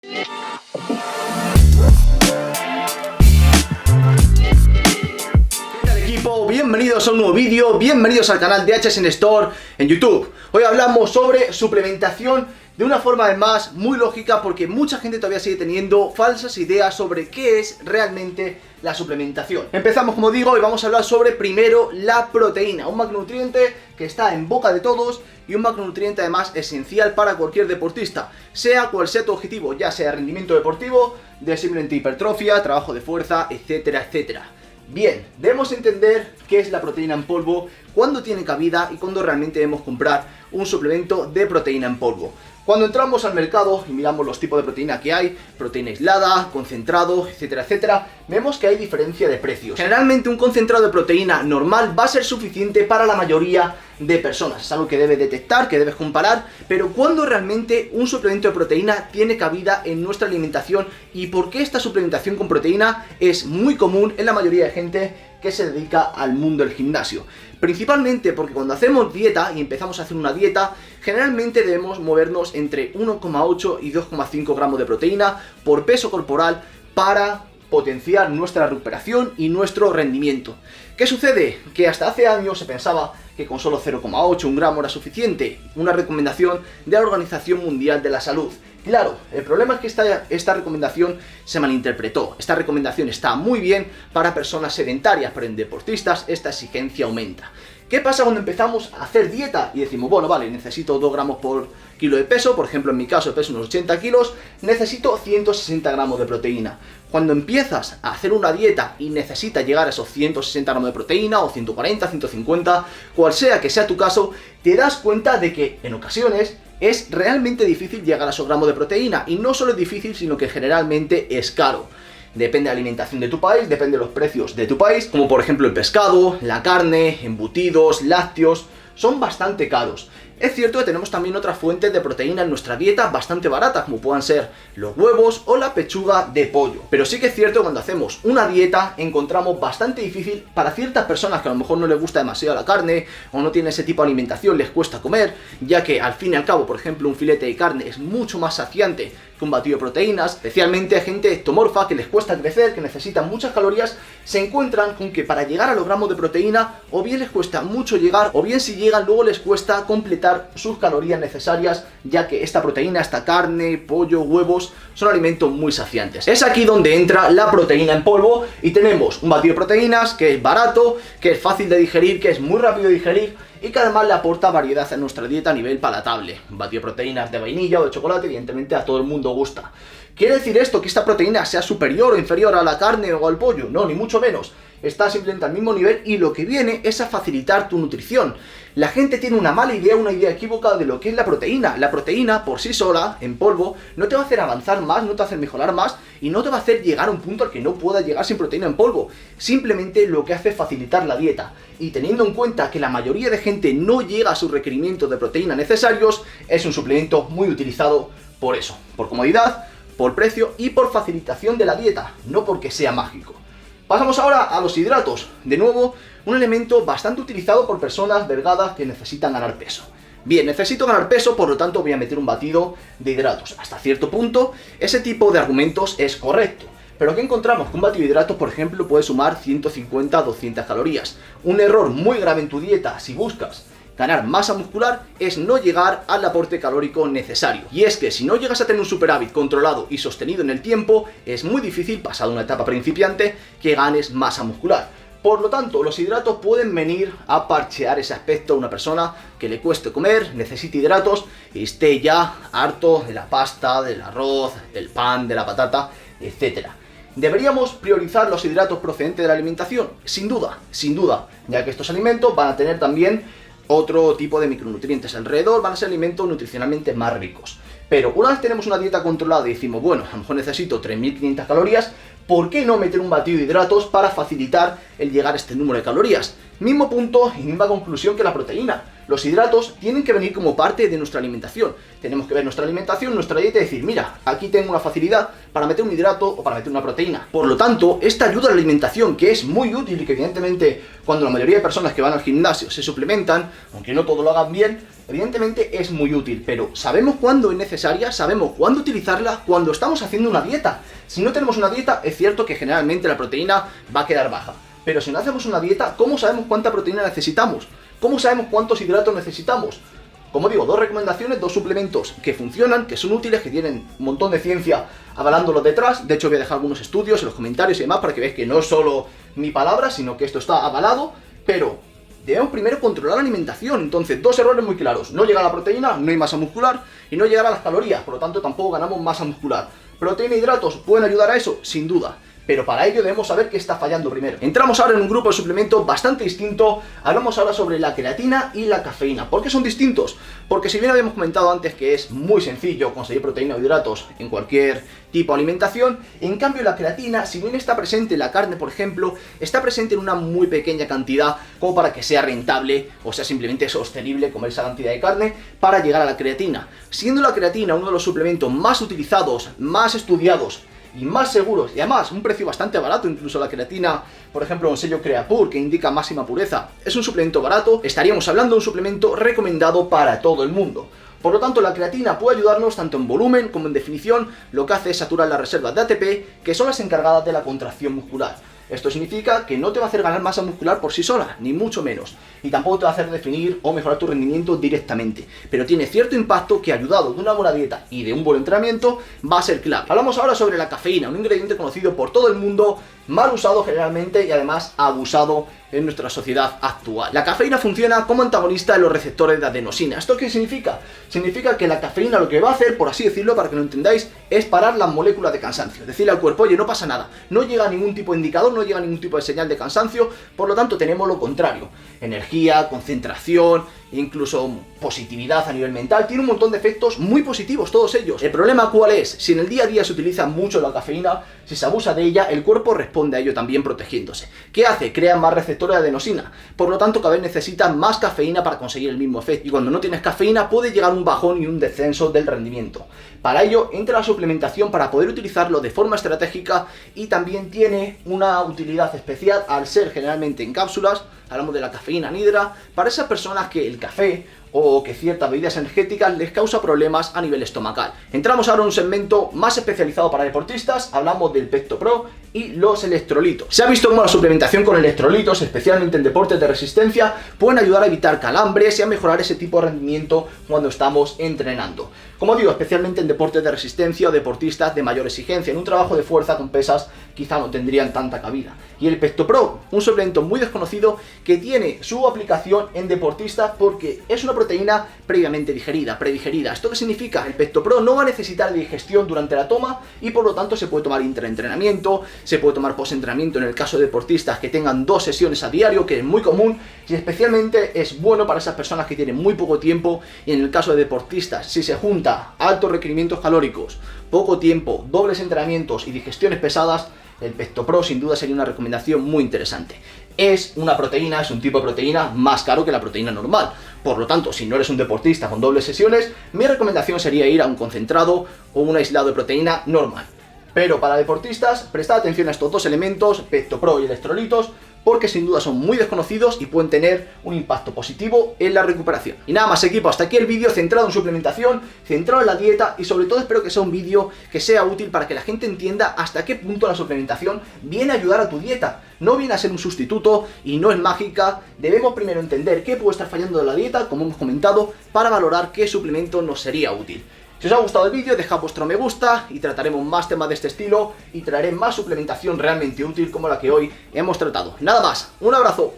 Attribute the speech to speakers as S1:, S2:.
S1: ¿Qué tal, equipo? Bienvenidos a un nuevo vídeo, bienvenidos al canal de HSN Store en YouTube. Hoy hablamos sobre suplementación de una forma además muy lógica, porque mucha gente todavía sigue teniendo falsas ideas sobre qué es realmente la suplementación. Empezamos, como digo, y vamos a hablar sobre primero la proteína, un macronutriente que está en boca de todos y un macronutriente además esencial para cualquier deportista, sea cual sea tu objetivo, ya sea rendimiento deportivo, de simplemente hipertrofia, trabajo de fuerza, etcétera, etcétera. Bien, debemos entender qué es la proteína en polvo, cuándo tiene cabida y cuándo realmente debemos comprar un suplemento de proteína en polvo. Cuando entramos al mercado y miramos los tipos de proteína que hay, proteína aislada, concentrado, etcétera, etcétera, vemos que hay diferencia de precios. Generalmente un concentrado de proteína normal va a ser suficiente para la mayoría de personas. Es algo que debes detectar, que debes comparar, pero ¿cuándo realmente un suplemento de proteína tiene cabida en nuestra alimentación y por qué esta suplementación con proteína es muy común en la mayoría de gente que se dedica al mundo del gimnasio? Principalmente porque cuando hacemos dieta y empezamos a hacer una dieta, generalmente debemos movernos entre 1,8 y 2,5 gramos de proteína por peso corporal para potenciar nuestra recuperación y nuestro rendimiento. ¿Qué sucede? Que hasta hace años se pensaba que con solo 0,8, 1 gramo era suficiente, una recomendación de la Organización Mundial de la Salud. Claro, el problema es que esta recomendación se malinterpretó. Esta recomendación está muy bien para personas sedentarias, pero en deportistas esta exigencia aumenta. ¿Qué pasa cuando empezamos a hacer dieta y decimos, bueno, vale, necesito 2 gramos por kilo de peso? Por ejemplo, en mi caso peso unos 80 kilos, necesito 160 gramos de proteína. Cuando empiezas a hacer una dieta y necesitas llegar a esos 160 gramos de proteína, o 140, 150, cual sea que sea tu caso, te das cuenta de que en ocasiones es realmente difícil llegar a esos gramos de proteína. Y no solo es difícil, sino que generalmente es caro. Depende de la alimentación de tu país, depende de los precios de tu país, como por ejemplo el pescado, la carne, embutidos, lácteos, son bastante caros. Es cierto que tenemos también otras fuentes de proteína en nuestra dieta bastante baratas, como puedan ser los huevos o la pechuga de pollo. Pero sí que es cierto que cuando hacemos una dieta encontramos bastante difícil para ciertas personas que a lo mejor no les gusta demasiado la carne o no tienen ese tipo de alimentación, les cuesta comer, ya que al fin y al cabo, por ejemplo, un filete de carne es mucho más saciante que un batido de proteínas. Especialmente a gente ectomorfa que les cuesta crecer, que necesitan muchas calorías, se encuentran con que para llegar a los gramos de proteína o bien les cuesta mucho llegar, o bien si llegan luego les cuesta completar sus calorías necesarias, ya que esta proteína, esta carne, pollo, huevos, son alimentos muy saciantes. Es aquí donde entra la proteína en polvo y tenemos un batido de proteínas que es barato, que es fácil de digerir, que es muy rápido de digerir y que además le aporta variedad a nuestra dieta a nivel palatable. Un batido de proteínas de vainilla o de chocolate, evidentemente a todo el mundo gusta. ¿Quiere decir esto que esta proteína sea superior o inferior a la carne o al pollo? No, ni mucho menos. Está simplemente al mismo nivel y lo que viene es a facilitar tu nutrición. La gente tiene una mala idea, una idea equivocada de lo que es la proteína. La proteína por sí sola, en polvo, no te va a hacer avanzar más, no te va a hacer mejorar más y no te va a hacer llegar a un punto al que no puedas llegar sin proteína en polvo. Simplemente lo que hace es facilitar la dieta. Y teniendo en cuenta que la mayoría de gente no llega a sus requerimientos de proteína necesarios, es un suplemento muy utilizado por eso, por comodidad, por precio y por facilitación de la dieta, no porque sea mágico. Pasamos ahora a los hidratos. De nuevo, un elemento bastante utilizado por personas delgadas que necesitan ganar peso. Bien, necesito ganar peso, por lo tanto voy a meter un batido de hidratos. Hasta cierto punto, ese tipo de argumentos es correcto. Pero ¿qué encontramos? Que un batido de hidratos, por ejemplo, puede sumar 150 a 200 calorías. Un error muy grave en tu dieta, si buscas ganar masa muscular, es no llegar al aporte calórico necesario. Y es que si no llegas a tener un superávit controlado y sostenido en el tiempo, es muy difícil, pasado una etapa principiante, que ganes masa muscular. Por lo tanto, los hidratos pueden venir a parchear ese aspecto a una persona que le cueste comer, necesite hidratos y esté ya harto de la pasta, del arroz, del pan, de la patata, etcétera. ¿Deberíamos priorizar los hidratos procedentes de la alimentación? Sin duda, ya que estos alimentos van a tener también otro tipo de micronutrientes alrededor, van a ser alimentos nutricionalmente más ricos. Pero una vez tenemos una dieta controlada y decimos, bueno, a lo mejor necesito 3.500 calorías, ¿por qué no meter un batido de hidratos para facilitar el llegar a este número de calorías? Mismo punto y misma conclusión que la proteína. Los hidratos tienen que venir como parte de nuestra alimentación. Tenemos que ver nuestra alimentación, nuestra dieta y decir, mira, aquí tengo una facilidad para meter un hidrato o para meter una proteína. Por lo tanto, esta ayuda a la alimentación, que es muy útil y que evidentemente cuando la mayoría de personas que van al gimnasio se suplementan, aunque no todo lo hagan bien, evidentemente es muy útil, pero sabemos cuándo es necesaria, sabemos cuándo utilizarla cuando estamos haciendo una dieta. Si no tenemos una dieta, es cierto que generalmente la proteína va a quedar baja, pero si no hacemos una dieta, ¿cómo sabemos cuánta proteína necesitamos? ¿Cómo sabemos cuántos hidratos necesitamos? Como digo, dos recomendaciones, dos suplementos que funcionan, que son útiles, que tienen un montón de ciencia avalándolos detrás. De hecho, voy a dejar algunos estudios en los comentarios y demás para que veáis que no es solo mi palabra, sino que esto está avalado. Pero debemos primero controlar la alimentación. Entonces, dos errores muy claros: no llega a la proteína, no hay masa muscular, y no llegar a las calorías, por lo tanto tampoco ganamos masa muscular. ¿Proteína e hidratos pueden ayudar a eso? Sin duda. Pero para ello debemos saber qué está fallando primero. Entramos ahora en un grupo de suplementos bastante distinto. Hablamos ahora sobre la creatina y la cafeína. ¿Por qué son distintos? Porque si bien habíamos comentado antes que es muy sencillo conseguir proteína o hidratos en cualquier tipo de alimentación, en cambio la creatina, si bien está presente en la carne, por ejemplo, está presente en una muy pequeña cantidad como para que sea rentable o sea simplemente sostenible comer esa cantidad de carne para llegar a la creatina. Siendo la creatina uno de los suplementos más utilizados, más estudiados y más seguros, y además un precio bastante barato, incluso la creatina, por ejemplo, un sello Creapure que indica máxima pureza, es un suplemento barato, estaríamos hablando de un suplemento recomendado para todo el mundo. Por lo tanto, la creatina puede ayudarnos tanto en volumen como en definición. Lo que hace es saturar las reservas de ATP, que son las encargadas de la contracción muscular. Esto significa que no te va a hacer ganar masa muscular por sí sola, ni mucho menos, y tampoco te va a hacer definir o mejorar tu rendimiento directamente, pero tiene cierto impacto que, ayudado de una buena dieta y de un buen entrenamiento, va a ser clave. Hablamos ahora sobre la cafeína, un ingrediente conocido por todo el mundo, mal usado generalmente y además abusado en nuestra sociedad actual. La cafeína funciona como antagonista de los receptores de adenosina. ¿Esto qué significa? Significa que la cafeína lo que va a hacer, por así decirlo, para que lo entendáis, es parar las moléculas de cansancio. Decirle al cuerpo: oye, no pasa nada, no llega ningún tipo de indicador, no llega ningún tipo de señal de cansancio, por lo tanto tenemos lo contrario: energía, concentración, incluso positividad a nivel mental. Tiene un montón de efectos muy positivos todos ellos. El problema ¿cuál es? Si en el día a día se utiliza mucho la cafeína, si se abusa de ella, el cuerpo responde a ello también protegiéndose. ¿Qué hace? Crea más receptores de adenosina, por lo tanto cada vez necesitas más cafeína para conseguir el mismo efecto, y cuando no tienes cafeína puede llegar un bajón y un descenso del rendimiento. Para ello entra la suplementación para poder utilizarlo de forma estratégica, y también tiene una utilidad especial al ser generalmente en cápsulas. Hablamos de la cafeína anhidra para esas personas que el café o que ciertas bebidas energéticas les causa problemas a nivel estomacal. Entramos ahora en un segmento más especializado para deportistas. Hablamos del PectoPro y los electrolitos. Se ha visto cómo la suplementación con electrolitos, especialmente en deportes de resistencia, pueden ayudar a evitar calambres y a mejorar ese tipo de rendimiento cuando estamos entrenando. Como digo, especialmente en deportes de resistencia o deportistas de mayor exigencia. En un trabajo de fuerza con pesas quizá no tendrían tanta cabida. Y el PectoPro, un suplemento muy desconocido que tiene su aplicación en deportistas porque es una proteína previamente digerida, predigerida. ¿Esto qué significa? El PectoPro no va a necesitar digestión durante la toma y por lo tanto se puede tomar intraentrenamiento, se puede tomar postentrenamiento en el caso de deportistas que tengan 2 sesiones a diario, que es muy común, y especialmente es bueno para esas personas que tienen muy poco tiempo. Y en el caso de deportistas, si se junta altos requerimientos calóricos, poco tiempo, dobles entrenamientos y digestiones pesadas, el PectoPro sin duda sería una recomendación muy interesante. Es una proteína, es un tipo de proteína más caro que la proteína normal. Por lo tanto, si no eres un deportista con dobles sesiones, mi recomendación sería ir a un concentrado o un aislado de proteína normal. Pero para deportistas, prestad atención a estos dos elementos, PectoPro y electrolitos, porque sin duda son muy desconocidos y pueden tener un impacto positivo en la recuperación. Y nada más, equipo, hasta aquí el vídeo centrado en suplementación, centrado en la dieta, y sobre todo espero que sea un vídeo que sea útil para que la gente entienda hasta qué punto la suplementación viene a ayudar a tu dieta. No viene a ser un sustituto y no es mágica. Debemos primero entender qué puede estar fallando de la dieta, como hemos comentado, para valorar qué suplemento nos sería útil. Si os ha gustado el vídeo, dejad vuestro me gusta y trataremos más temas de este estilo y traeré más suplementación realmente útil como la que hoy hemos tratado. Nada más, un abrazo.